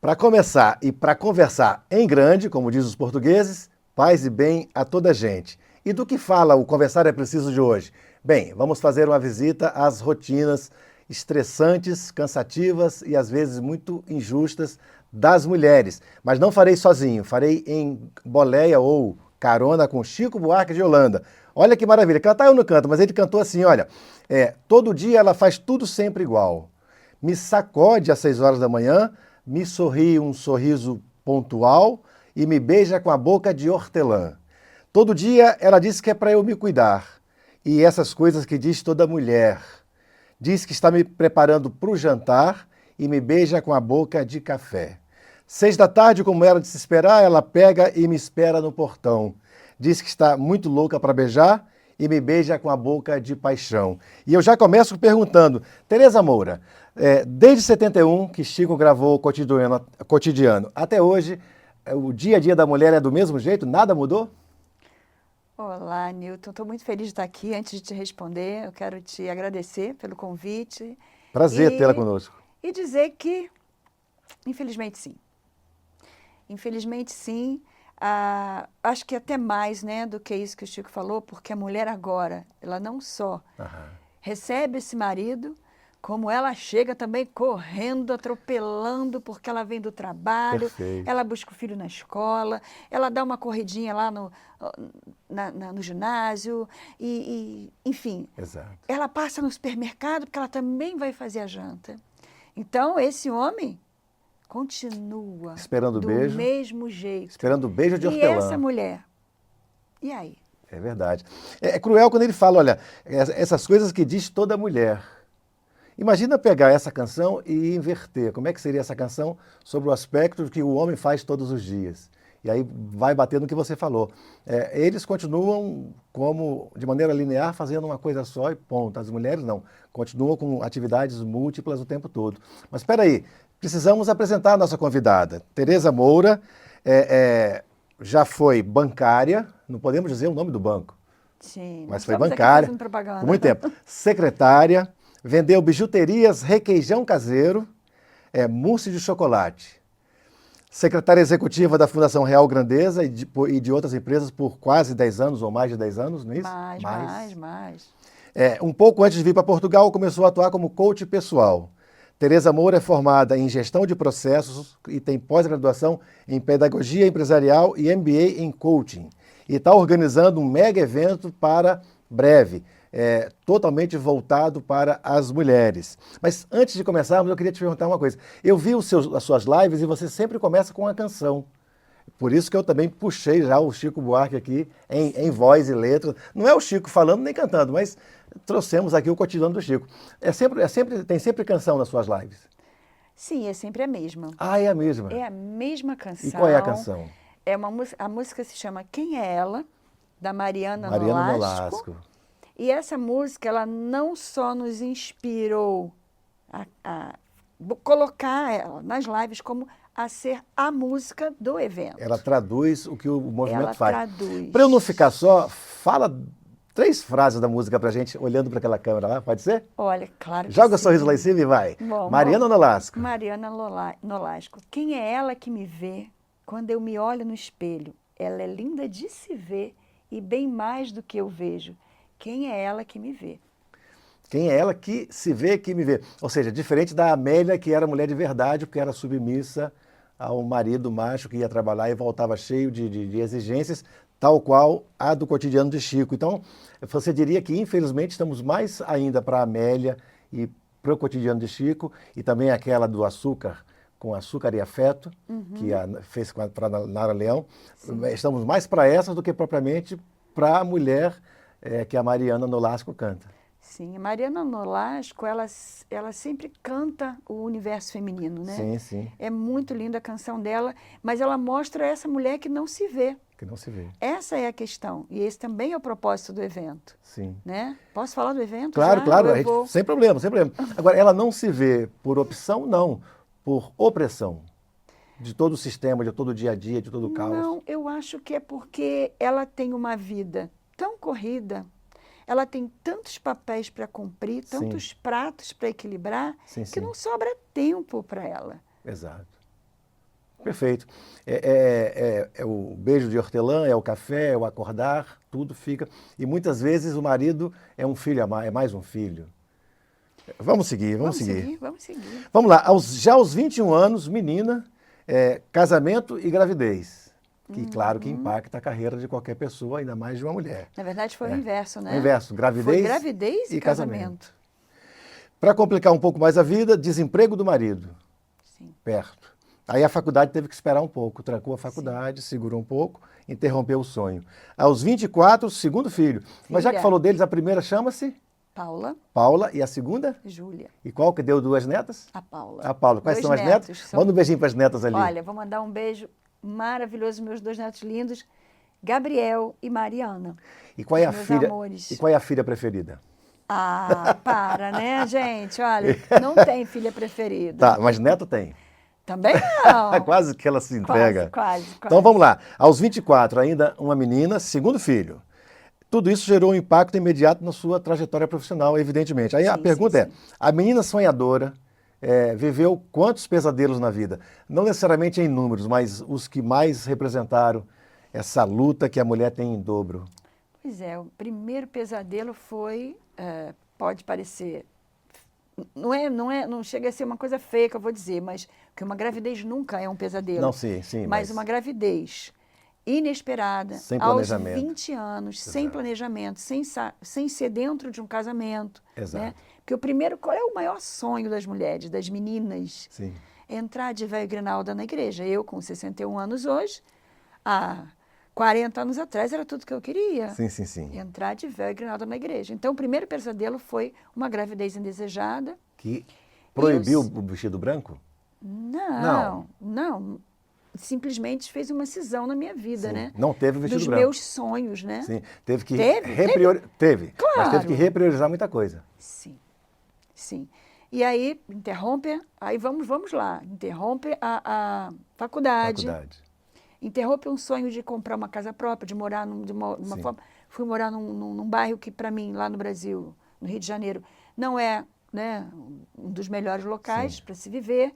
Para começar e para conversar em grande, como diz os portugueses, paz e bem a toda gente. E do que fala o Conversar é Preciso de hoje? Bem, vamos fazer uma visita às rotinas estressantes, cansativas e às vezes muito injustas das mulheres. Mas não farei sozinho, farei em boleia ou carona com Chico Buarque de Holanda. Olha que maravilha, cantar eu não canto, mas ele cantou assim, olha, todo dia ela faz tudo sempre igual. Me sacode às 6 horas da manhã, me sorri um sorriso pontual e me beija com a boca de hortelã. Todo dia ela diz que é para eu me cuidar. E essas coisas que diz toda mulher. Diz que está me preparando para o jantar e me beija com a boca de café. 6 da tarde, como era de se esperar, ela pega e me espera no portão. Diz que está muito louca para beijar e me beija com a boca de paixão. E eu já começo perguntando, Tereza Moura, desde 71 que Chico gravou o Cotidiano, até hoje, o dia a dia da mulher é do mesmo jeito? Nada mudou? Olá, Newton. Estou muito feliz de estar aqui. Antes de te responder, eu quero te agradecer pelo convite Prazer tê-la e, conosco. e dizer que, infelizmente, sim. Infelizmente, sim. Acho que até mais, né, do que isso que o Chico falou, porque a mulher agora, ela não só recebe esse marido, como ela chega também correndo, atropelando, porque ela vem do trabalho, Perfeito. ela busca o filho na escola, ela dá uma corridinha lá no ginásio, enfim, Exato. ela passa no supermercado porque ela também vai fazer a janta. Então, esse homem continua Esperando o do beijo. mesmo jeito. Esperando o beijo de E essa hortelã. mulher? E aí? É verdade. É cruel quando ele fala, olha, essas coisas que diz toda mulher. Imagina pegar essa canção e inverter. Como é que seria essa canção sobre o aspecto que o homem faz todos os dias? E aí vai bater no que você falou. Eles continuam como, de maneira linear, fazendo uma coisa só e ponto. As mulheres não. Continuam com atividades múltiplas o tempo todo. Mas espera aí, precisamos apresentar a nossa convidada. Tereza Moura já foi bancária, não podemos dizer o nome do banco, Sim, mas nós foi estamos aqui bancária fazendo propaganda. por muito tempo. Secretária, vendeu bijuterias, requeijão caseiro, mousse de chocolate. Secretária executiva da Fundação Real Grandeza e de outras empresas por quase 10 anos, ou mais de 10 anos, não é isso? Mais. Um pouco antes de vir para Portugal, começou a atuar como coach pessoal. Tereza Moura é formada em gestão de processos e tem pós-graduação em pedagogia empresarial e MBA em coaching. E está organizando um mega evento para breve, totalmente voltado para as mulheres. Mas antes de começarmos, eu queria te perguntar uma coisa. Eu vi as suas lives e você sempre começa com uma canção. Por isso que eu também puxei já o Chico Buarque aqui em voz e letra. Não é o Chico falando nem cantando, mas trouxemos aqui o cotidiano do Chico. Tem sempre canção nas suas lives? Sim, é sempre a mesma. Ah, é a mesma. É a mesma canção. E qual é a canção? A música se chama Quem é Ela, da Mariana Mariana Nolasco. Nolasco. E essa música, ela não só nos inspirou a colocar ela nas lives como a ser a música do evento. Ela traduz o que o movimento Ela faz. traduz. Para eu não ficar só, fala 3 frases da música pra gente, olhando para aquela câmera lá, pode ser? Olha, claro que Joga o sim. sorriso lá em cima e vai. Bom, Mariana Nolasco. Mariana Nolasco. Quem é ela que me vê quando eu me olho no espelho? Ela é linda de se ver e bem mais do que eu vejo. Quem é ela que me vê? Quem é ela que se vê, que me vê? Ou seja, diferente da Amélia, que era mulher de verdade, porque era submissa ao marido macho que ia trabalhar e voltava cheio de exigências, tal qual a do cotidiano de Chico. Então, você diria que, infelizmente, estamos mais ainda para a Amélia e para o cotidiano de Chico, e também aquela do açúcar, com açúcar e afeto, que fez para a Nara Leão. Sim. Estamos mais para essas do que propriamente para a mulher que a Mariana Nolasco canta. Sim, a Mariana Nolasco, ela sempre canta o universo feminino, né? Sim, sim. É muito linda a canção dela, mas ela mostra essa mulher que não se vê. Que não se vê. Essa é a questão, e esse também é o propósito do evento. Sim. Né? Posso falar do evento? Claro, já? claro, sem problema, sem problema. Agora, ela não se vê por opção, não, por opressão de todo o sistema, de todo o dia a dia, de todo o caos. Não, eu acho que é porque ela tem uma vida tão corrida, ela tem tantos papéis para cumprir, tantos pratos para equilibrar, sim, que não sobra tempo para ela. Exato. Perfeito. É o beijo de hortelã, é o café, é o acordar, tudo fica. E muitas vezes o marido é um filho a mais, é mais um filho. Vamos seguir, vamos seguir. Vamos seguir. Vamos lá, já aos 21 anos, menina, casamento e gravidez. Que, claro, que impacta a carreira de qualquer pessoa, ainda mais de uma mulher. Na verdade, foi o inverso, né? O inverso, gravidez, foi gravidez e casamento. Para complicar um pouco mais a vida, desemprego do marido. Sim. Perto. Aí a faculdade teve que esperar um pouco, trancou a faculdade, segurou um pouco, interrompeu o sonho. Aos 24, segundo filho. Mas já que falou deles, a primeira chama-se? Paula. Paula. E a segunda? Júlia. E qual que deu 2 netas? A Paula. A Paula. Quais são as netas? Manda um beijinho para as netas ali. Olha, vou mandar um beijo maravilhoso, meus 2 netos lindos, Gabriel e Mariana. E qual é a meus filha? Amores. E qual é a filha preferida? Ah, para, né, gente? Olha, não tem filha preferida. Tá, mas neto tem. Também não. Quase que ela se entrega. Quase. Então vamos lá. Aos 24, ainda uma menina, segundo filho. Tudo isso gerou um impacto imediato na sua trajetória profissional, evidentemente. Aí a pergunta é, a menina sonhadora viveu quantos pesadelos na vida? Não necessariamente em números, mas os que mais representaram essa luta que a mulher tem em dobro. Pois é, o primeiro pesadelo foi, pode parecer, não chega a ser uma coisa feia que eu vou dizer, mas que uma gravidez nunca é um pesadelo. Não, sim. Mas uma gravidez inesperada, sem aos 20 anos, exato, sem planejamento, sem ser dentro de um casamento. Exato. Né? Porque o primeiro, qual é o maior sonho das mulheres, das meninas? Sim. Entrar de véia e grinalda na igreja. Eu, com 61 anos hoje, há 40 anos atrás, era tudo que eu queria. Sim. Entrar de véu e grinalda na igreja. Então, o primeiro pesadelo foi uma gravidez indesejada. Que proibiu o vestido branco? Não. Simplesmente fez uma cisão na minha vida, sim, né? Não teve vestido dos branco. Dos meus sonhos, né? Sim, teve que Teve. Claro. Mas teve que repriorizar muita coisa. Sim. E aí, aí vamos lá, interrompe a faculdade. Interrompe um sonho de comprar uma casa própria, de morar numa forma. Fui morar num bairro que, para mim, lá no Brasil, no Rio de Janeiro, não é, né, um dos melhores locais para se viver,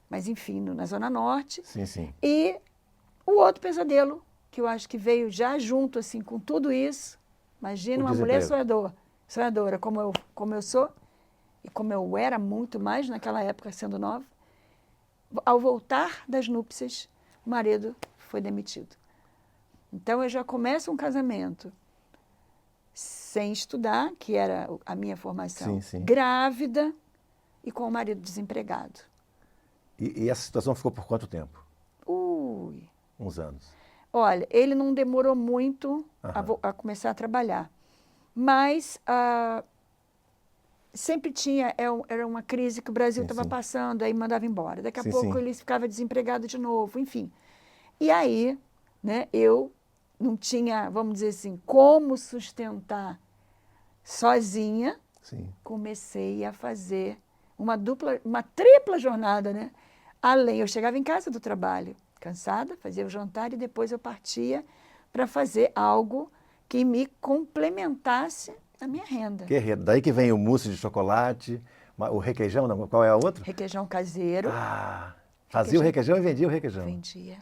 mas, enfim, na Zona Norte. Sim. E o outro pesadelo, que eu acho que veio já junto, assim, com tudo isso. Imagina uma mulher sonhadora como eu sou, e como eu era muito mais naquela época, sendo nova. Ao voltar das núpcias, o marido foi demitido. Então, eu já começo um casamento sem estudar, que era a minha formação, grávida e com o marido desempregado. E essa situação ficou por quanto tempo? Uns anos. Olha, ele não demorou muito a começar a trabalhar, mas sempre era uma crise que o Brasil estava passando, aí mandava embora. Daqui a pouco ele ficava desempregado de novo, enfim. E aí, né, eu não tinha, vamos dizer assim, como sustentar sozinha. Comecei a fazer uma tripla jornada, né? Além, eu chegava em casa do trabalho, cansada, fazia o jantar e depois eu partia para fazer algo que me complementasse a minha renda. Daí que vem o mousse de chocolate, o requeijão, não, qual é o outro? Requeijão caseiro. Fazia o requeijão e vendia o requeijão. Vendia.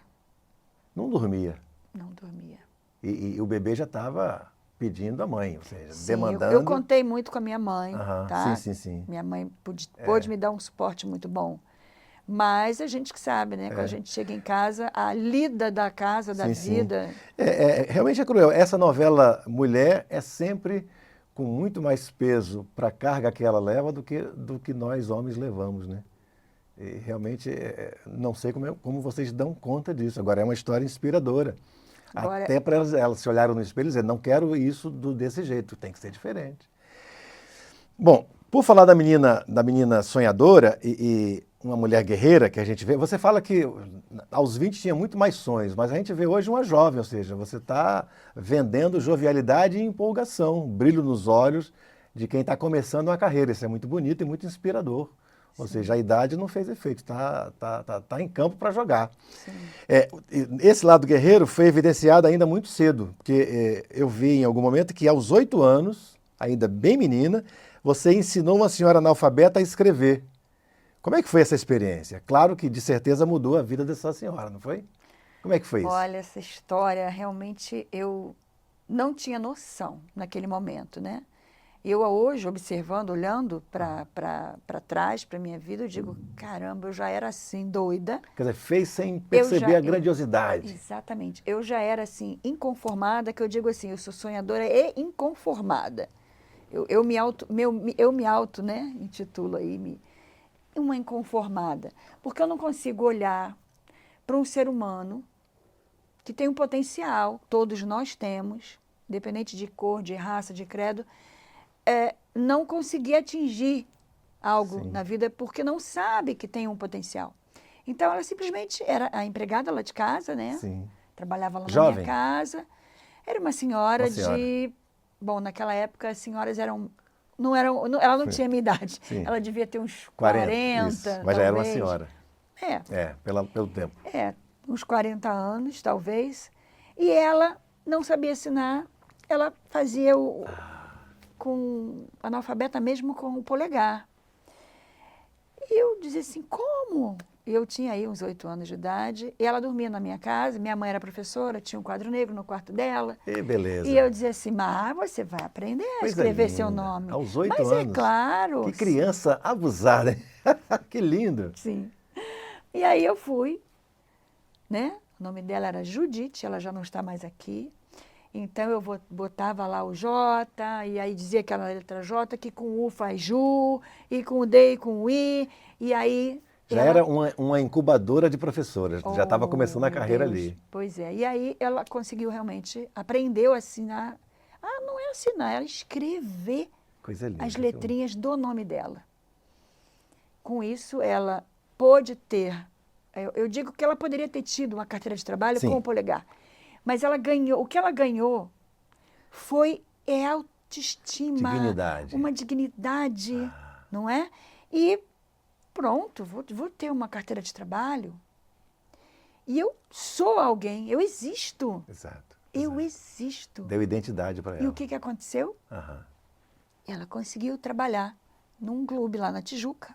Não dormia. Não dormia. E o bebê já estava pedindo a mãe, ou seja, demandando. Eu contei muito com a minha mãe, tá? Sim. Minha mãe pôde me dar um suporte muito bom. Mas a gente que sabe, né? Quando a gente chega em casa, a lida da casa, da vida... Realmente é cruel. Essa novela Mulher é sempre com muito mais peso para a carga que ela leva do que nós homens levamos, né? E realmente, não sei como vocês dão conta disso. Agora, é uma história inspiradora. Até para elas se olharem no espelho e dizer, não quero isso desse jeito, tem que ser diferente. Bom, por falar da menina sonhadora e uma mulher guerreira que a gente vê, você fala que aos 20 tinha muito mais sonhos, mas a gente vê hoje uma jovem, ou seja, você está vendendo jovialidade e empolgação, brilho nos olhos de quem está começando uma carreira. Isso é muito bonito e muito inspirador. Ou seja, a idade não fez efeito, está em campo para jogar. Esse lado guerreiro foi evidenciado ainda muito cedo, porque eu vi em algum momento que aos 8 anos, ainda bem menina, você ensinou uma senhora analfabeta a escrever. Como é que foi essa experiência? Claro que de certeza mudou a vida dessa senhora, não foi? Como é que foi isso? Olha, essa história realmente eu não tinha noção naquele momento, né? Eu hoje, observando, olhando para trás, para a minha vida, eu digo, caramba, eu já era assim, doida. Quer dizer, fez sem Eu perceber já, a grandiosidade. exatamente. Eu já era assim, inconformada, que eu digo assim, eu sou sonhadora e inconformada. Eu me auto, né, intitulo aí, uma inconformada. Porque eu não consigo olhar para um ser humano que tem um potencial, todos nós temos, independente de cor, de raça, de credo, não conseguir atingir algo Sim. na vida porque não sabe que tem um potencial. Então, ela simplesmente era a empregada lá de casa, né? Sim. Trabalhava lá na Jovem? minha casa. Era uma senhora, Uma senhora. de... Bom, naquela época as senhoras eram... Não eram, ela não Foi. tinha minha idade. Sim. Ela devia ter uns 40, 40, isso. Mas talvez. já era uma senhora. É, Pelo tempo. uns 40 anos, talvez. E ela não sabia assinar. Ela fazia com analfabeta mesmo com o polegar. E eu dizia assim, como? Eu tinha aí uns 8 anos de idade, e ela dormia na minha casa, minha mãe era professora, tinha um quadro negro no quarto dela. E beleza. E eu dizia assim, mas você vai aprender a Coisa escrever linda. seu nome. Aos 8 mas anos. é claro. Que criança abusada, hein? Que lindo. Sim. E aí eu fui, né? O nome dela era Judite, ela já não está mais aqui. Então eu botava lá o J, e aí dizia que era a letra J, que com U faz Ju, e com o D e com o I, e aí... Já era uma incubadora de professoras, já estava começando a meu carreira Deus. ali. Pois é, e aí ela conseguiu realmente, aprendeu a assinar, não é assinar, era escrever Coisa linda. as letrinhas do nome dela. Com isso, ela pôde ter, eu digo que ela poderia ter tido uma carteira de trabalho Sim. com o polegar, mas ela ganhou, o que ela ganhou foi autoestima, Dignidade. uma dignidade, não é? E pronto, vou ter uma carteira de trabalho e eu sou alguém, eu existo. Exato. Eu existo. Deu identidade para ela. E o que aconteceu? Aham. Ela conseguiu trabalhar num clube lá na Tijuca,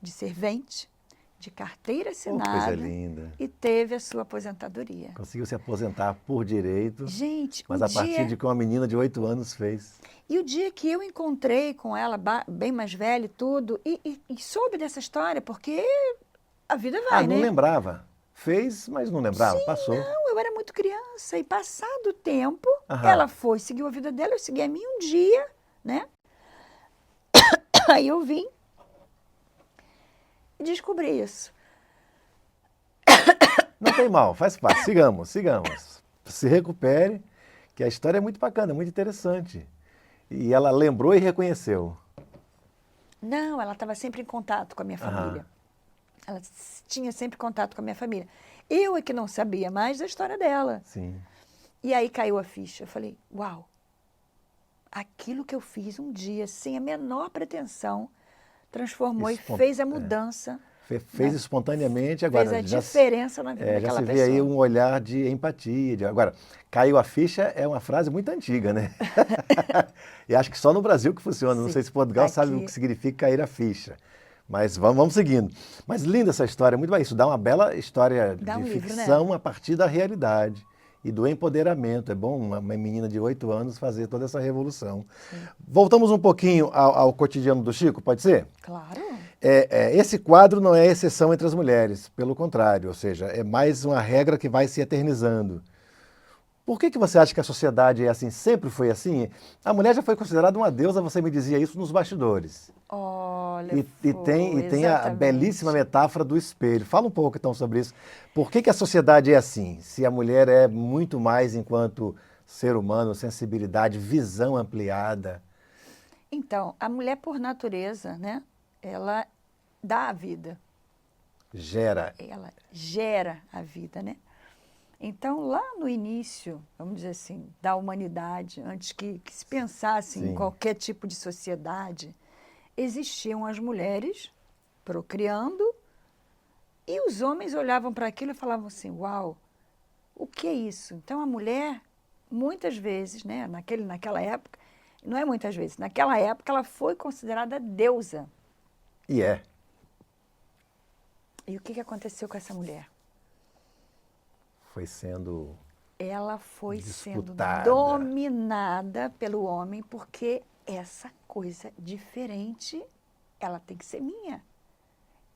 de servente, de carteira assinada. Coisa linda. E teve a sua aposentadoria. Conseguiu se aposentar por direito, Gente, mas a partir de que uma menina de 8 anos fez. E o dia que eu encontrei com ela, bem mais velha e tudo, e soube dessa história, porque a vida vai, não né? lembrava. Fez, mas não lembrava, Sim, passou. Não, eu era muito criança. E passado o tempo, Aham. ela foi, seguiu a vida dela, eu segui a minha um dia, né? Aí eu vim e descobri isso. Não tem mal, faz parte. Sigamos. Se recupere, que a história é muito bacana, muito interessante. E ela lembrou e reconheceu. Não, ela estava sempre em contato com a minha família. Ela tinha sempre contato com a minha família. Eu é que não sabia mais da história dela. Sim. E aí caiu a ficha. Eu falei, uau, aquilo que eu fiz um dia, sem a menor pretensão, transformou e fez a mudança. Fez espontaneamente, agora Fez a diferença na vida daquela já se vê pessoa. aí um olhar de empatia. Agora, caiu a ficha é uma frase muito antiga, né? E acho que só no Brasil que funciona. Não Sim. sei se Portugal sabe o que significa cair a ficha. Mas vamos seguindo. Mas linda essa história, muito bem. Isso dá uma bela história de ficção, né? A partir da realidade e do empoderamento. É bom uma menina de 8 anos fazer toda essa revolução. Sim. Voltamos um pouquinho ao cotidiano do Chico, pode ser? Claro. Esse quadro não é exceção entre as mulheres, pelo contrário, ou seja, é mais uma regra que vai se eternizando. Por que você acha que a sociedade é assim? Sempre foi assim? A mulher já foi considerada uma deusa, você me dizia isso nos bastidores. Olha, e tem a belíssima metáfora do espelho. Fala um pouco então sobre isso. Por que a sociedade é assim? Se a mulher é muito mais enquanto ser humano, sensibilidade, visão ampliada. Então, a mulher por natureza, né? Ela dá a vida. Ela gera a vida, né? Então, lá no início, vamos dizer assim, da humanidade, antes que se pensasse em qualquer tipo de sociedade, existiam as mulheres procriando e os homens olhavam para aquilo e falavam assim, uau, o que é isso? Então, a mulher, muitas vezes, né, naquela época, não é muitas vezes, naquela época ela foi considerada deusa. E é. E o que aconteceu com essa mulher? Foi sendo Ela foi sendo disputada. dominada pelo homem, porque essa coisa diferente, ela tem que ser minha.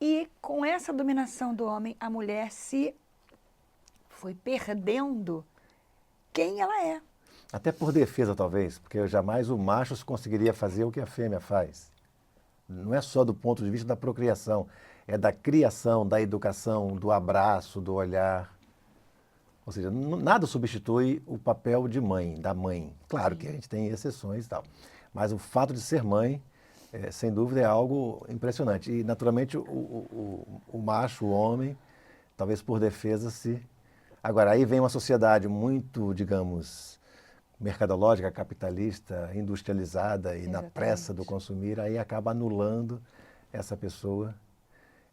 E com essa dominação do homem, a mulher se foi perdendo quem ela é. Até por defesa, talvez, porque jamais o macho conseguiria fazer o que a fêmea faz. Não é só do ponto de vista da procriação, é da criação, da educação, do abraço, do olhar. Ou seja, nada substitui o papel de mãe, da mãe. Claro que a gente tem exceções e tal, mas o fato de ser mãe, sem dúvida, é algo impressionante. E, naturalmente, o macho, o homem, talvez por defesa, se... Agora, aí vem uma sociedade muito, digamos, mercadológica, capitalista, industrializada e na pressa do consumir, aí acaba anulando essa pessoa.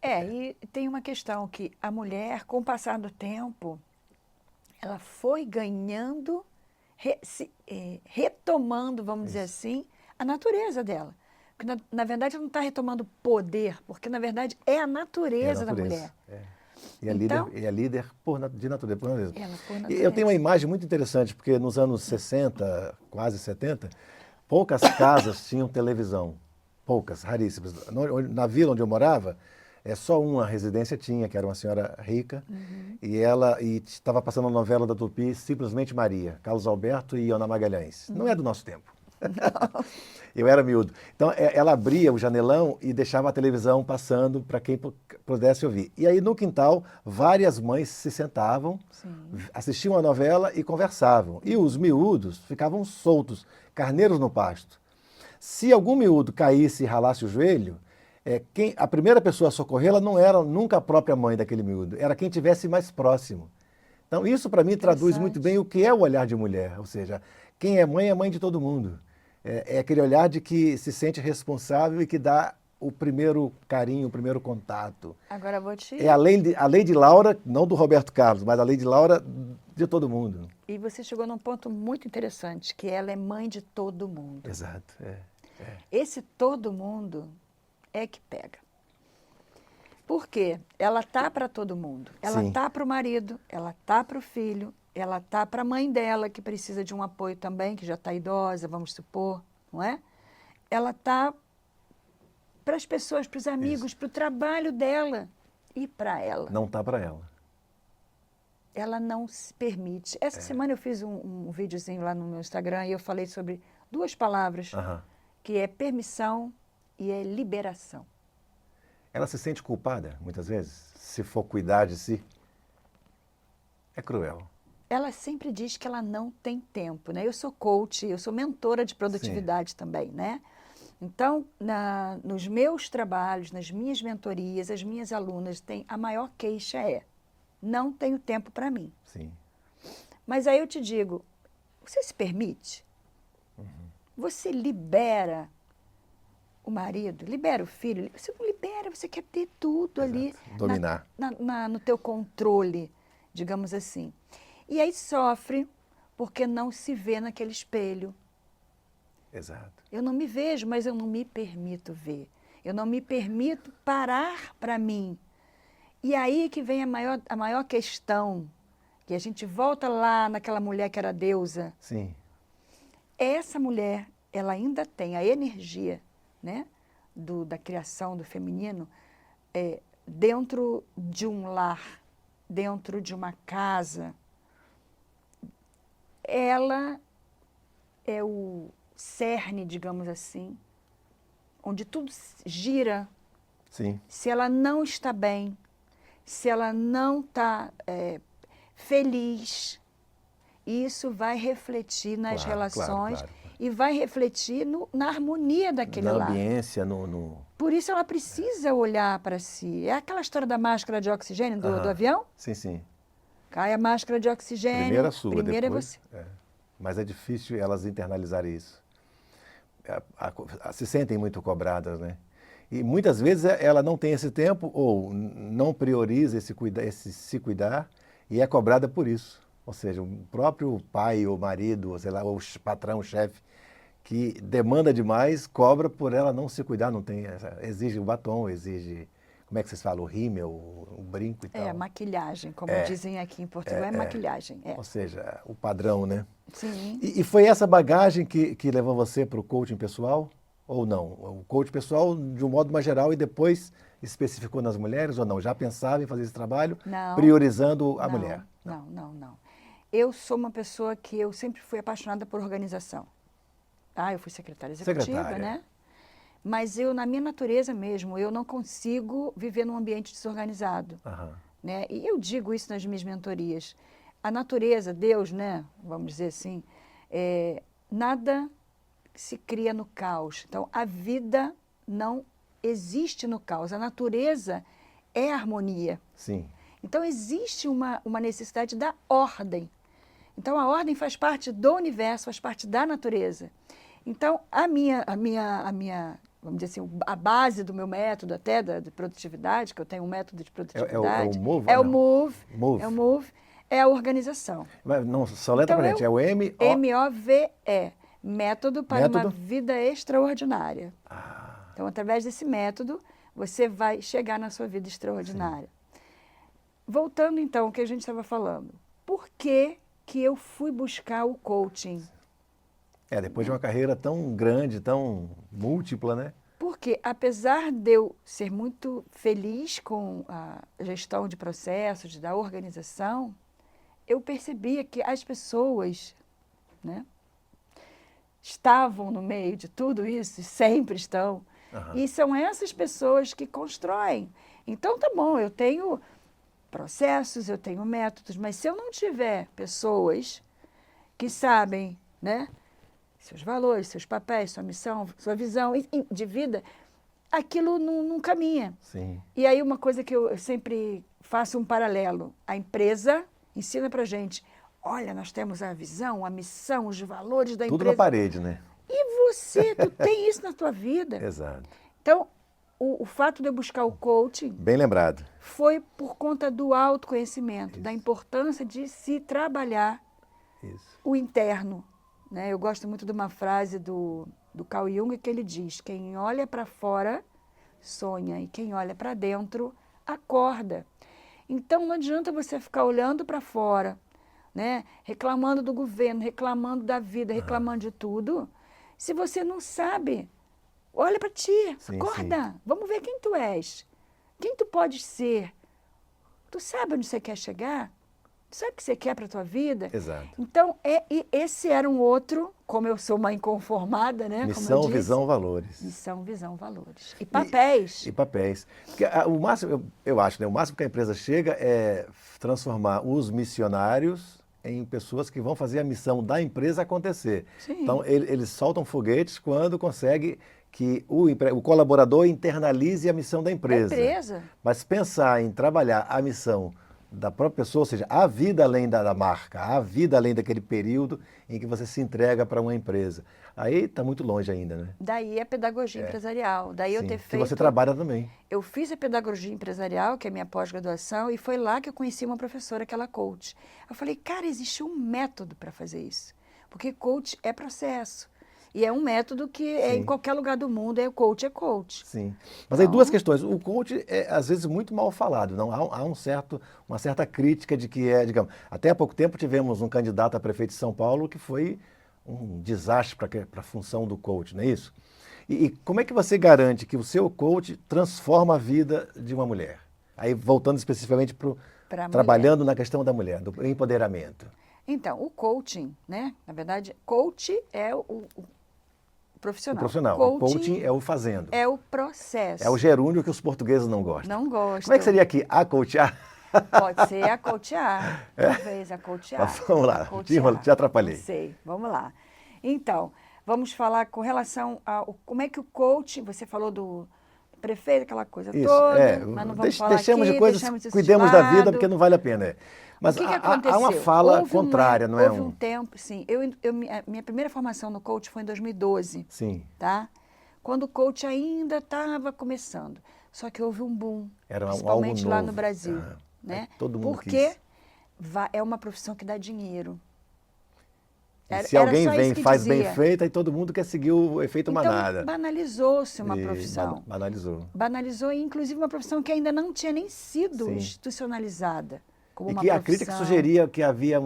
E tem uma questão que a mulher, com o passar do tempo, ela foi ganhando, retomando, vamos dizer assim, a natureza dela. Porque, na verdade, ela não está retomando poder, porque, na verdade, é a natureza da mulher. E então, é líder de natureza, por natureza. Ela por natureza. E eu tenho uma imagem muito interessante, porque nos anos 60, quase 70, poucas casas tinham televisão. Poucas, raríssimas. Na vila onde eu morava, só uma residência tinha, que era uma senhora rica, e ela estava passando a novela da Tupi, Simplesmente Maria, Carlos Alberto e Ana Magalhães. Não é do nosso tempo. Não. Eu era miúdo. Então, ela abria o janelão e deixava a televisão passando para quem pudesse ouvir. E aí, no quintal, várias mães se sentavam, assistiam a novela e conversavam. E os miúdos ficavam soltos, carneiros no pasto. Se algum miúdo caísse e ralasse o joelho, a primeira pessoa a socorrê-la não era nunca a própria mãe daquele miúdo, era quem estivesse mais próximo. Então, isso para mim traduz muito bem o que é o olhar de mulher. Ou seja, quem é mãe de todo mundo. É aquele olhar de que se sente responsável e que dá o primeiro carinho, o primeiro contato. Agora vou te... É a lei de Laura, não do Roberto Carlos, mas a lei de Laura de todo mundo. E você chegou num ponto muito interessante, que ela é mãe de todo mundo. Exato. Esse todo mundo é que pega. Por quê? Ela tá para todo mundo. Ela tá para o marido, ela tá para o filho, ela tá para a mãe dela, que precisa de um apoio também, que já está idosa, vamos supor, não é? Ela tá para as pessoas, para os amigos, para o trabalho dela e para ela. Não tá para ela. Ela não se permite. Essa semana eu fiz um videozinho lá no meu Instagram e eu falei sobre duas palavras, que é permissão e é liberação. Ela se sente culpada, muitas vezes, se for cuidar de si. É cruel. Ela sempre diz que ela não tem tempo, né? Eu sou coach, eu sou mentora de produtividade também, né? Então, nos meus trabalhos, nas minhas mentorias, as minhas alunas têm, a maior queixa não tenho tempo para mim. Sim. Mas aí eu te digo, você se permite? Você libera o marido, libera o filho, você não libera, você quer ter tudo ali. Dominar. No teu controle, digamos assim. E aí sofre porque não se vê naquele espelho. Exato. Eu não me vejo, mas eu não me permito ver. Eu não me permito parar para mim. E aí que vem a maior questão, que a gente volta lá naquela mulher que era deusa. Sim. Essa mulher, ela ainda tem a energia, né, da criação do feminino dentro de um lar, dentro de uma casa. Ela é o cerne, digamos assim, onde tudo gira. Sim. Se ela não está bem, se ela não está feliz, isso vai refletir nas relações e vai refletir na harmonia daquele lar. Na ambiência, Por isso ela precisa olhar para si. É aquela história da máscara de oxigênio do avião? Sim, sim. Cai a máscara de oxigênio. Primeiro a sua, primeiro depois, é você. Mas é difícil elas internalizarem isso. Se sentem muito cobradas, né? E muitas vezes ela não tem esse tempo ou não prioriza esse se cuidar e é cobrada por isso. Ou seja, o próprio pai ou marido, ou sei lá, o patrão, o chefe, que demanda demais, cobra por ela não se cuidar, não tem, exige o batom, exige como é que vocês falam, o rímel, o brinco e tal. Maquilhagem, como dizem aqui em Portugal, é maquilhagem. Ou seja, o padrão, né? Sim. E foi essa bagagem que levou você para o coaching pessoal? Ou não? O coaching pessoal de um modo mais geral e depois especificou nas mulheres ou não? Já pensava em fazer esse trabalho Não. priorizando a mulher? Não. Eu sou uma pessoa que eu sempre fui apaixonada por organização. Eu fui secretária executiva, né? Mas eu, na minha natureza mesmo, eu não consigo viver num ambiente desorganizado. Né? E eu digo isso nas minhas mentorias. A natureza, Deus, né? Vamos dizer assim, nada se cria no caos. Então, a vida não existe no caos. A natureza é harmonia. Sim. Então, existe uma necessidade da ordem. Então, a ordem faz parte do universo, faz parte da natureza. Então, a minha vamos dizer assim, a base do meu método até de produtividade, que eu tenho um método de produtividade, é o MOVE? É o MOVE. MOVE. É o MOVE, é a organização. Mas não, só letra pra gente, é o MOVE, método para uma vida extraordinária. Então, através desse método, você vai chegar na sua vida extraordinária. Sim. Voltando, então, ao que a gente estava falando. Por que eu fui buscar o coaching? Depois de uma carreira tão grande, tão múltipla, né? Porque, apesar de eu ser muito feliz com a gestão de processos, da organização, eu percebia que as pessoas, né, estavam no meio de tudo isso, e sempre estão. E são essas pessoas que constroem. Então, tá bom, eu tenho processos, eu tenho métodos, mas se eu não tiver pessoas que sabem, né, seus valores, seus papéis, sua missão, sua visão de vida, aquilo não caminha. Sim. E aí uma coisa que eu sempre faço um paralelo. A empresa ensina pra gente, olha, nós temos a visão, a missão, os valores da Tudo empresa. na parede, né? E você, tu tem isso na tua vida. Exato. Então, o fato de eu buscar o coaching... Bem lembrado. Foi por conta do autoconhecimento, da importância de se trabalhar o interno. Né? Eu gosto muito de uma frase do Carl Jung que ele diz, quem olha para fora sonha e quem olha para dentro acorda. Então não adianta você ficar olhando para fora, né? Reclamando do governo, reclamando da vida, reclamando de tudo, se você não sabe, olha para ti, acorda, vamos ver quem tu és, quem tu podes ser. Tu sabe onde você quer chegar? Sabe o que você quer para a tua vida? Exato. Então, esse era um outro, como eu sou uma inconformada, né? Missão, como eu disse, visão, valores. Missão, visão, valores. E papéis. E papéis. Porque o máximo, eu acho, né? O máximo que a empresa chega é transformar os missionários em pessoas que vão fazer a missão da empresa acontecer. Sim. Então, eles soltam foguetes quando consegue que o colaborador internalize a missão da empresa. Mas pensar em trabalhar a missão da própria pessoa, ou seja, a vida além da marca, a vida além daquele período em que você se entrega para uma empresa. Aí está muito longe ainda, né? Daí a pedagogia empresarial. Daí Sim, eu ter que feito... você trabalha também. Eu fiz a pedagogia empresarial, que é a minha pós-graduação, e foi lá que eu conheci uma professora, aquela coach. Eu falei, cara, existe um método para fazer isso. Porque coach é processo. E é um método que é em qualquer lugar do mundo, coach é coach. Sim. Mas aí duas questões. O coach é, às vezes, muito mal falado. Não? Há uma certa crítica de que digamos, até há pouco tempo tivemos um candidato a prefeito de São Paulo que foi um desastre para a função do coach, não é isso? E como é que você garante que o seu coach transforma a vida de uma mulher? Aí voltando especificamente para trabalhando na questão da mulher, do empoderamento. Então, o coaching, né? Na verdade, coach é o profissional. O profissional. Coaching é o fazendo. É o processo. É o gerúndio que os portugueses não gostam. Não gostam. Como é que seria aqui? A coachar? Pode ser a coachar. Talvez a coachar. Mas vamos lá, te atrapalhei. Não sei, vamos lá. Então, vamos falar com relação a como é que o coaching, você falou do prefeito, aquela coisa toda, mas não vamos falar deixemos aqui, de coisas, deixamos isso cuidemos de da lado. vida porque não vale a pena. Mas o que aconteceu? há uma fala contrária, não é? Houve um tempo, sim. Minha primeira formação no coach foi em 2012. Sim. Tá? Quando o coach ainda estava começando. Só que houve um boom, principalmente algo lá novo. no Brasil. Né? Todo mundo porque é uma profissão que dá dinheiro. E se Era alguém só vem isso e que faz bem dizia. feito, aí todo mundo quer seguir o efeito Então, manada. banalizou-se uma E profissão. banalizou. Banalizou, inclusive, uma profissão que ainda não tinha nem sido Sim. institucionalizada como E uma que a crítica profissão. sugeria que havia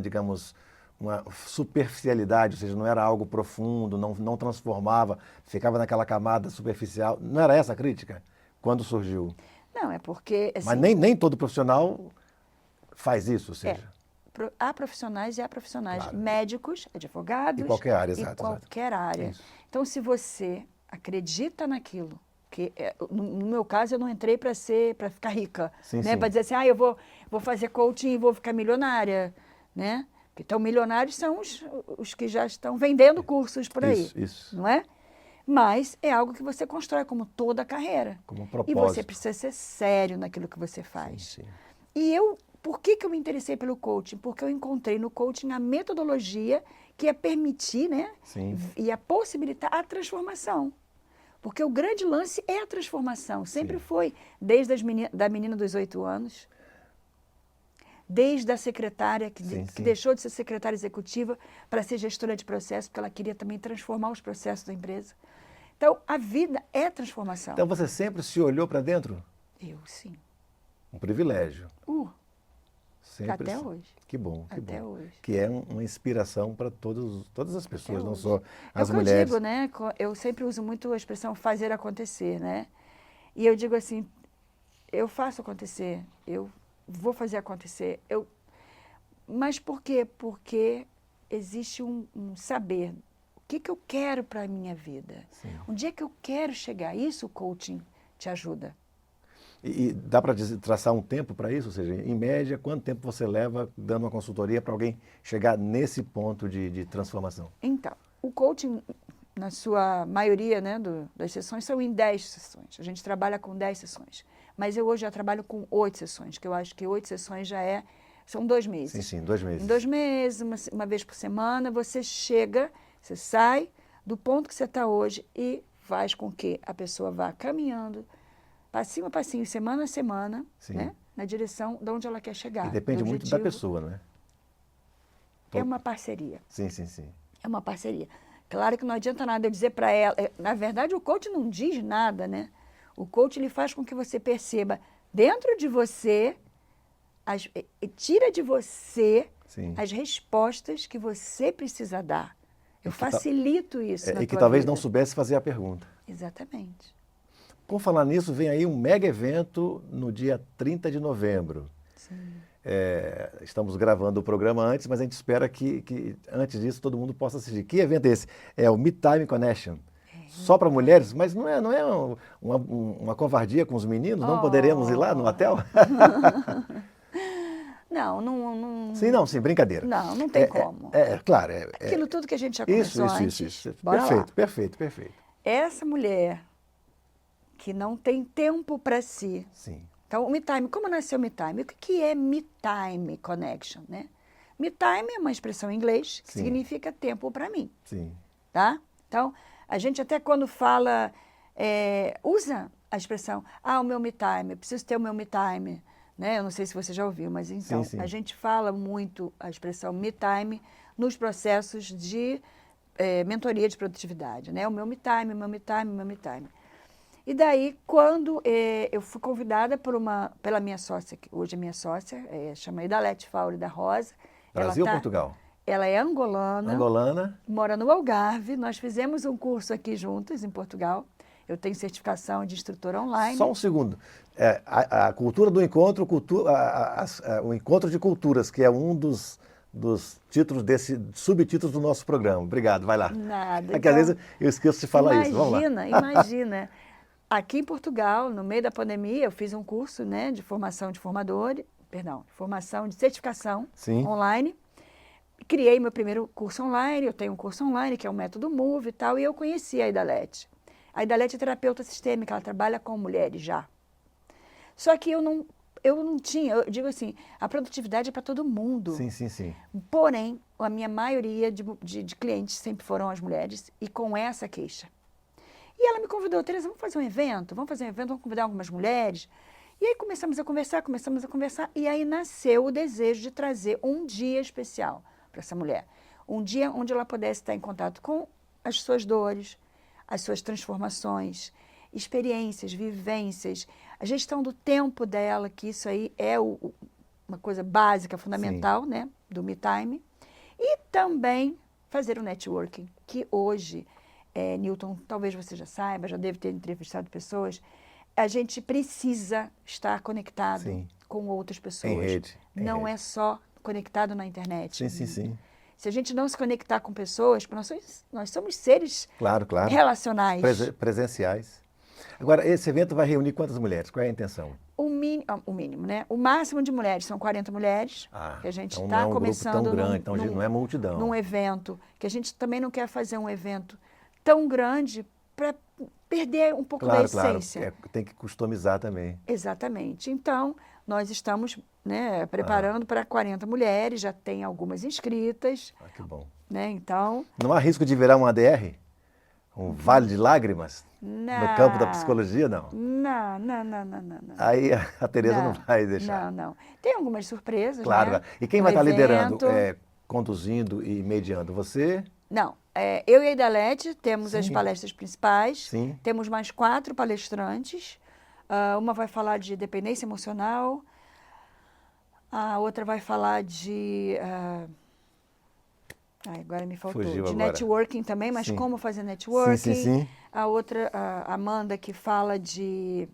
digamos, uma superficialidade, ou seja, não era algo profundo, não transformava, ficava naquela camada superficial. Não era essa a crítica quando surgiu? Não, é porque, Mas assim, nem todo profissional faz isso, ou seja, há profissionais e há profissionais, claro. médicos, E advogados, qualquer área, e exato. qualquer área. Isso. Então, se você acredita naquilo, que no meu caso eu não entrei para ficar rica, Sim, né? sim. Para dizer assim, eu vou fazer coaching e vou ficar milionária, né? Então, milionários são os que já estão vendendo cursos por aí, Isso. não é? Mas é algo que você constrói como toda a carreira. Como um E você propósito. precisa ser sério naquilo que você faz. Sim. E por que eu me interessei pelo coaching? Porque eu encontrei no coaching a metodologia que ia permitir, né? Sim. Ia possibilitar a transformação. Porque o grande lance é a transformação. Sempre Sim. foi. Desde da menina dos 8 anos, desde a secretária que deixou de ser secretária executiva para ser gestora de processo, porque ela queria também transformar os processos da empresa. Então, a vida é transformação. Então você sempre se olhou para dentro? Eu, sim. Um privilégio. Sempre. Até hoje. Que bom, que Até bom. hoje. Que é uma inspiração para todas as pessoas, não hoje. só as É o que mulheres. eu digo, né? Eu sempre uso muito a expressão fazer acontecer, né? E eu digo assim, eu faço acontecer, eu vou fazer acontecer. Mas por quê? Porque existe um saber. O que eu quero para a minha vida? Sim. Onde é que eu quero chegar? Isso o coaching te ajuda. E dá para traçar um tempo para isso? Ou seja, em média, quanto tempo você leva dando uma consultoria para alguém chegar nesse ponto de transformação? Então, o coaching, na sua maioria, né, das sessões, são em 10 sessões. A gente trabalha com 10 sessões. Mas eu hoje já trabalho com 8 sessões, que eu acho que 8 sessões são 2 meses. Sim, 2 meses. Em 2 meses, uma vez por semana, você sai do ponto que você está hoje e faz com que a pessoa vá caminhando, passinho a passinho, semana a semana, né, na direção de onde ela quer chegar. E depende muito da pessoa, né? É uma parceria. Sim. É uma parceria. Claro que não adianta nada eu dizer para ela. Na verdade, o coach não diz nada, né? O coach ele faz com que você perceba dentro de você, tira de você as respostas que você precisa dar. Eu facilito isso na tua vida. E que talvez não vida. soubesse fazer a pergunta. Exatamente. Por falar nisso, vem aí um mega evento no dia 30 de novembro. Sim. Estamos gravando o programa antes, mas a gente espera que antes disso todo mundo possa assistir. Que evento é esse? É o Me Time Connection. Só para mulheres? Mas não é uma covardia com os meninos? Não poderemos ir lá no hotel? Não. Sim, brincadeira. Não tem como. Claro. Aquilo tudo que a gente já conversou antes. Isso. Bora lá. Perfeito. Essa mulher que não tem tempo para si. Sim. Então, o Me Time, como nasceu o Me Time? O que é Me Time Connection, né? Me Time é uma expressão em inglês que significa tempo para mim. Sim. Tá? Então, a gente até quando fala, usa a expressão, o meu Me Time, eu preciso ter o meu Me Time. Né? Eu não sei se você já ouviu, mas então, sim. A gente fala muito a expressão Me Time nos processos de mentoria de produtividade. Né? O meu Me Time, o meu Me Time, o meu Me Time. E daí, quando eu fui convidada pela minha sócia, que hoje é minha sócia, chama Idalete Fauri da Rosa. Brasil ou Portugal? Ela é angolana. Angolana. Mora no Algarve. Nós fizemos um curso aqui juntos, em Portugal. Eu tenho certificação de instrutora online. Só um segundo. A cultura do encontro, o encontro de culturas, que é um dos títulos subtítulos do nosso programa. Obrigado, vai lá. Nada. É que às vezes eu esqueço de falar isso. Vamos lá. Imagina. Aqui em Portugal, no meio da pandemia, eu fiz um curso, né, de formação de formadores, formação de certificação online. Criei meu primeiro curso online, eu tenho um curso online, que é o método Move e tal, e eu conheci a Idalete. A Idalete é terapeuta sistêmica, ela trabalha com mulheres já. Só que eu não tinha, eu digo assim, a produtividade é para todo mundo. Sim. Porém, a minha maioria de clientes sempre foram as mulheres, e com essa queixa. E ela me convidou, Tereza, vamos fazer um evento, vamos convidar algumas mulheres. E aí começamos a conversar, e aí nasceu o desejo de trazer um dia especial para essa mulher. Um dia onde ela pudesse estar em contato com as suas dores, as suas transformações, experiências, vivências, a gestão do tempo dela, que isso aí é uma coisa básica, fundamental, né, do Me Time. E também fazer o networking, que hoje, Newton, talvez você já saiba, já deve ter entrevistado pessoas, a gente precisa estar conectado Sim. com outras pessoas. Em rede. Não é só conectado na internet. Sim, sim, sim. Se a gente não se conectar com pessoas, porque nós somos seres Claro, claro. relacionais. Presenciais. Agora, esse evento vai reunir quantas mulheres? Qual é a intenção? O mínimo, né? O máximo de mulheres, são 40 mulheres, que a gente então está não é um começando grupo tão grande, então não é multidão. num evento, que a gente também não quer fazer um evento tão grande para perder um pouco da essência. Claro, tem que customizar também. Exatamente. Então, nós estamos, né, preparando para 40 mulheres, já tem algumas inscritas. Que bom. Né? Então, não há risco de virar um ADR? Um vale de lágrimas? Não. No campo da psicologia, não? Não. Aí a Tereza não vai deixar. Não. Tem algumas surpresas, Claro. né? E quem vai estar liderando, conduzindo e mediando? Você? Não. Eu e a Idalete temos as Sim. palestras principais. Sim. Temos mais 4 palestrantes. Uma vai falar de dependência emocional. A outra vai falar de... agora me faltou. Fugiu de agora. Networking também, mas Sim. como fazer networking. Sim. A outra, a Amanda, que fala de...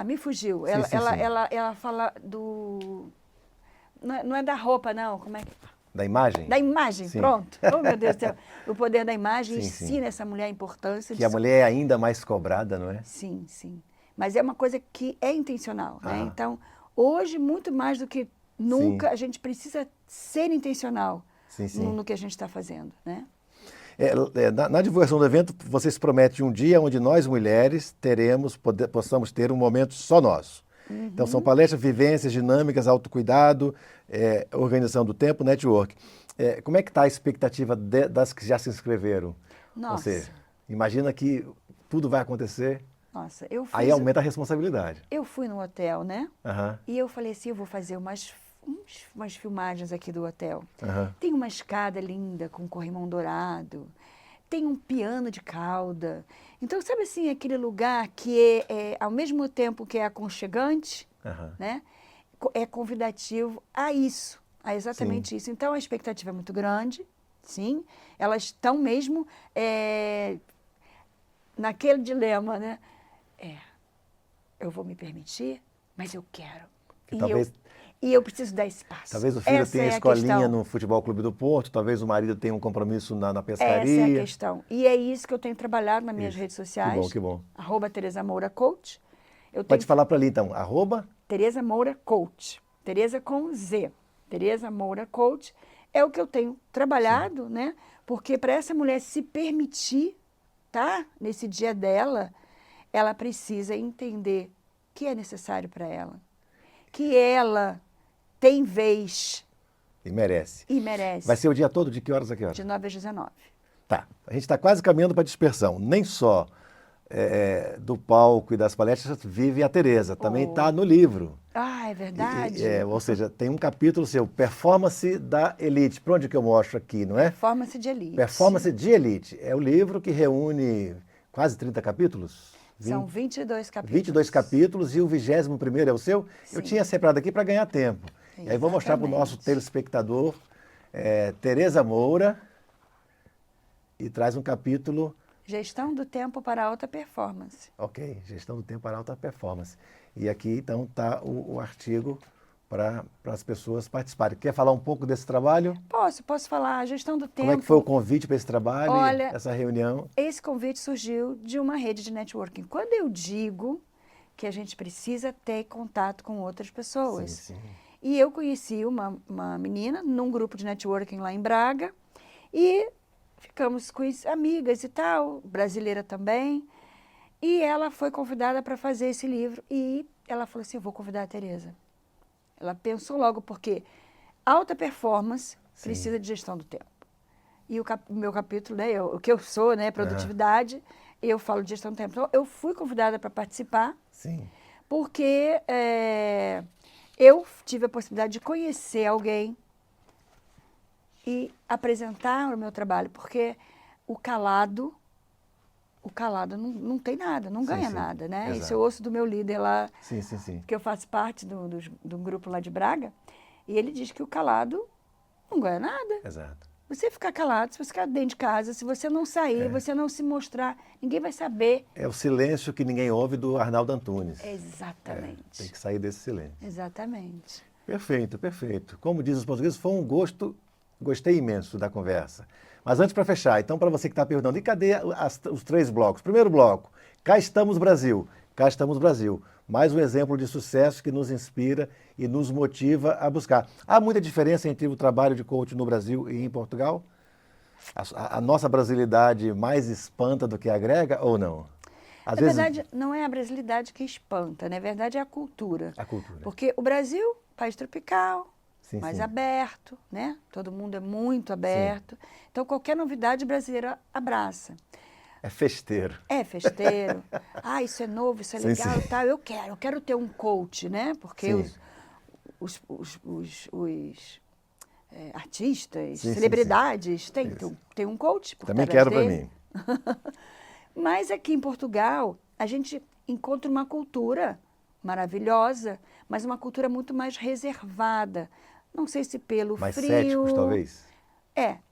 me fugiu. Ela fala do... Não é da roupa, não. Como é que... Da imagem? Da imagem, Sim. pronto. Oh, meu Deus do céu. O poder da imagem Sim. ensina essa mulher a importância Que a mulher é ainda mais cobrada, não é? Sim. Mas é uma coisa que é intencional, né? Então, hoje, muito mais do que nunca, a gente precisa ser intencional no que a gente está fazendo, né? Na divulgação do evento, vocês prometem um dia onde nós, mulheres, possamos ter um momento só nosso. Então, são palestras, vivências, dinâmicas, autocuidado, organização do tempo, network. Como é que está a expectativa das que já se inscreveram? Nossa. Você imagina que tudo vai acontecer, Nossa, aí aumenta a responsabilidade. Eu fui no hotel, né? Uhum. E eu falei assim, eu vou fazer umas filmagens aqui do hotel. Uhum. Tem uma escada linda com corrimão dourado, tem um piano de cauda. Então, sabe assim, aquele lugar que ao mesmo tempo que é aconchegante, né? É convidativo a isso, a exatamente isso. Então, a expectativa é muito grande, sim. Elas estão mesmo naquele dilema, né? Eu vou me permitir, mas eu quero. E eu preciso dar espaço. Talvez o filho tenha escolinha no Futebol Clube do Porto, talvez o marido tenha um compromisso na pescaria. Essa é a questão. E é isso que eu tenho trabalhado nas minhas redes sociais. Que bom. @Tereza Moura Coach. Pode falar para ali, então. Tereza Moura Coach. Tereza com Z. Tereza Moura Coach. É o que eu tenho trabalhado, né? Porque para essa mulher se permitir, tá? Nesse dia dela, ela precisa entender que é necessário para ela. Que ela tem vez. E merece. merece. Vai ser o dia todo? De que horas a que horas? De 9 às 19. Tá. A gente está quase caminhando para a dispersão. Nem só do palco e das palestras vive a Tereza. Também está no livro. É verdade. Ou seja, tem um capítulo seu, Performance da Elite. Para onde que eu mostro aqui, não é? Performance de Elite. Performance de Elite. É o livro que reúne quase 30 capítulos? São 22 capítulos. 22 capítulos e o 21º é o seu? Sim. Eu tinha separado aqui para ganhar tempo. Exatamente. E aí vou mostrar para o nosso telespectador, Tereza Moura, e traz um capítulo... Gestão do tempo para alta performance. Ok, gestão do tempo para alta performance. E aqui, então, está o artigo para as pessoas participarem. Quer falar um pouco desse trabalho? Posso falar. A gestão do tempo... Como é que foi o convite para esse trabalho, essa reunião? Esse convite surgiu de uma rede de networking. Quando eu digo que a gente precisa ter contato com outras pessoas. Sim. E eu conheci uma menina num grupo de networking lá em Braga e ficamos com amigas e tal, brasileira também. E ela foi convidada para fazer esse livro e ela falou assim, eu vou convidar a Tereza. Ela pensou logo, porque alta performance precisa de gestão do tempo. E o meu capítulo, né, o que eu sou, né, produtividade, eu falo de gestão do tempo. Então, eu fui convidada para participar, porque eu tive a possibilidade de conhecer alguém e apresentar o meu trabalho, porque o calado não tem nada, não ganha sim. nada, né? Exato. Isso eu ouço do meu líder lá, Sim. que eu faço parte do grupo lá de Braga, e ele diz que o calado não ganha nada. Exato. Você ficar calado, se você ficar dentro de casa, se você não sair, você não se mostrar, ninguém vai saber. É o silêncio que ninguém ouve do Arnaldo Antunes. Exatamente. Tem que sair desse silêncio. Exatamente. Perfeito, perfeito. Como dizem os portugueses, foi um gostei imenso da conversa. Mas antes, para fechar, então, para você que está perguntando, e cadê os 3 blocos? Primeiro bloco, cá estamos Brasil. Cá estamos Brasil. Mais um exemplo de sucesso que nos inspira e nos motiva a buscar. Há muita diferença entre o trabalho de coach no Brasil e em Portugal? A nossa brasilidade mais espanta do que agrega ou não? Na verdade, não é a brasilidade que espanta, na verdade é a cultura. A cultura. Porque o Brasil, país tropical, Sim, mais sim. aberto, né? Todo mundo é muito aberto. Então, qualquer novidade brasileira abraça. É festeiro. É festeiro. Ah, isso é novo, isso é legal e tal. Eu quero ter um coach, né? Porque Sim. os artistas, Sim, celebridades, Isso. tem um coach por Também trás quero para dele. mim. Mas aqui em Portugal, a gente encontra uma cultura maravilhosa, mas uma cultura muito mais reservada. Não sei se pelo Mais frio. céticos, talvez?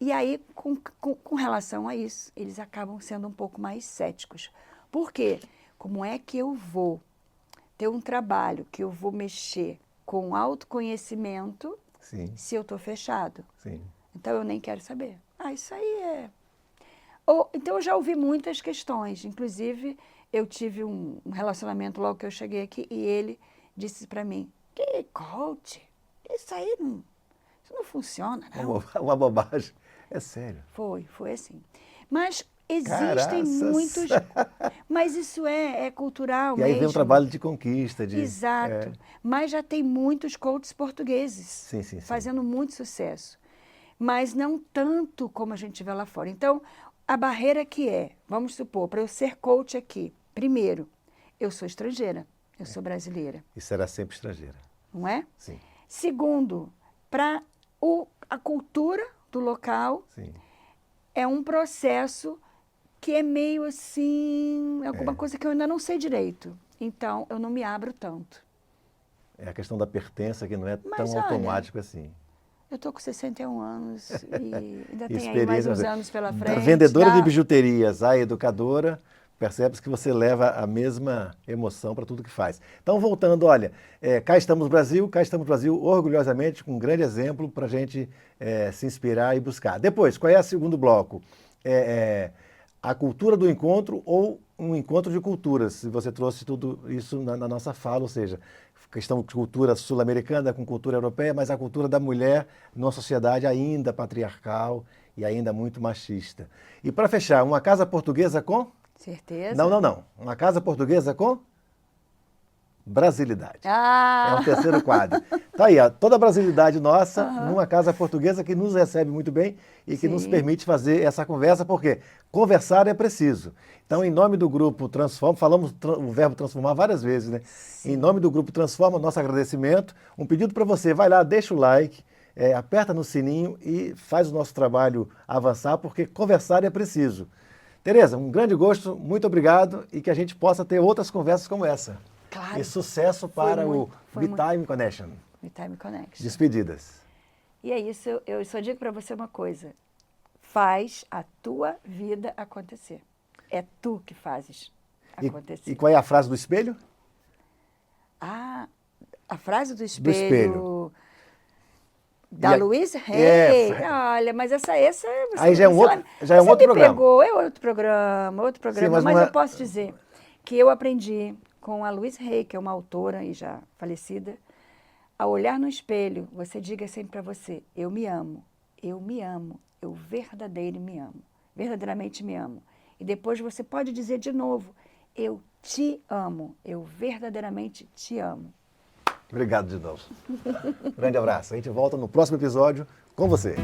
E aí, com relação a isso, eles acabam sendo um pouco mais céticos. Por quê? Como é que eu vou ter um trabalho que eu vou mexer com autoconhecimento Sim, se eu estou fechado? sim. Então, eu nem quero saber. Isso aí é... Então, eu já ouvi muitas questões. Inclusive, eu tive um relacionamento logo que eu cheguei aqui e ele disse para mim, que coach? Isso aí não funciona, não. Uma bobagem. É sério. Foi assim. Mas existem Caraças. muitos... Mas isso é cultural E aí mesmo. vem um trabalho de conquista. Exato. Mas já tem muitos coaches portugueses Sim. fazendo muito sucesso. Mas não tanto como a gente vê lá fora. Então, a barreira que vamos supor, para eu ser coach aqui, primeiro, eu sou estrangeira, eu sou brasileira. E será sempre estrangeira. Não é? Sim. Segundo, para a cultura do local, Sim. é um processo que é meio assim, alguma coisa que eu ainda não sei direito. Então, eu não me abro tanto. É a questão da pertença que não é Mas, tão automático assim. Eu estou com 61 anos e ainda tem aí Experiência, mais uns anos pela frente. Da vendedora de bijuterias à educadora, percebe-se que você leva a mesma emoção para tudo que faz. Então, voltando, olha, cá estamos Brasil, orgulhosamente, com um grande exemplo para a gente se inspirar e buscar. Depois, qual é o segundo bloco? A cultura do encontro ou um encontro de culturas, você trouxe tudo isso na nossa fala, ou seja, questão de cultura sul-americana com cultura europeia, mas a cultura da mulher numa sociedade ainda patriarcal e ainda muito machista. E para fechar, uma casa portuguesa com? Certeza. Não. Uma casa portuguesa com? Brasilidade. Ah! É o terceiro quadro. Tá aí, ó, toda a brasilidade nossa numa casa portuguesa que nos recebe muito bem e que nos permite fazer essa conversa, porque conversar é preciso. Então, em nome do Grupo Transforma, falamos o verbo transformar várias vezes, né? Sim. Em nome do Grupo Transforma, nosso agradecimento. Um pedido para você, vai lá, deixa o like, aperta no sininho e faz o nosso trabalho avançar, porque conversar é preciso. Tereza, um grande gosto, muito obrigado e que a gente possa ter outras conversas como essa. Claro. E sucesso para o BeTime Connection. BeTime Connection. Despedidas. E é isso, eu só digo para você uma coisa. Faz a tua vida acontecer. É tu que fazes acontecer. E qual é a frase do espelho? A frase do espelho... Do espelho. Da Louise Hay. Olha, mas essa aí já é um outro programa. Pegou, é outro programa. Sim, mas eu posso dizer que eu aprendi com a Louise Hay, que é uma autora e já falecida, a olhar no espelho, você diga sempre para você, eu me amo, eu verdadeiramente me amo. E depois você pode dizer de novo, eu te amo, eu verdadeiramente te amo. Obrigado de novo. Grande abraço. A gente volta no próximo episódio com você.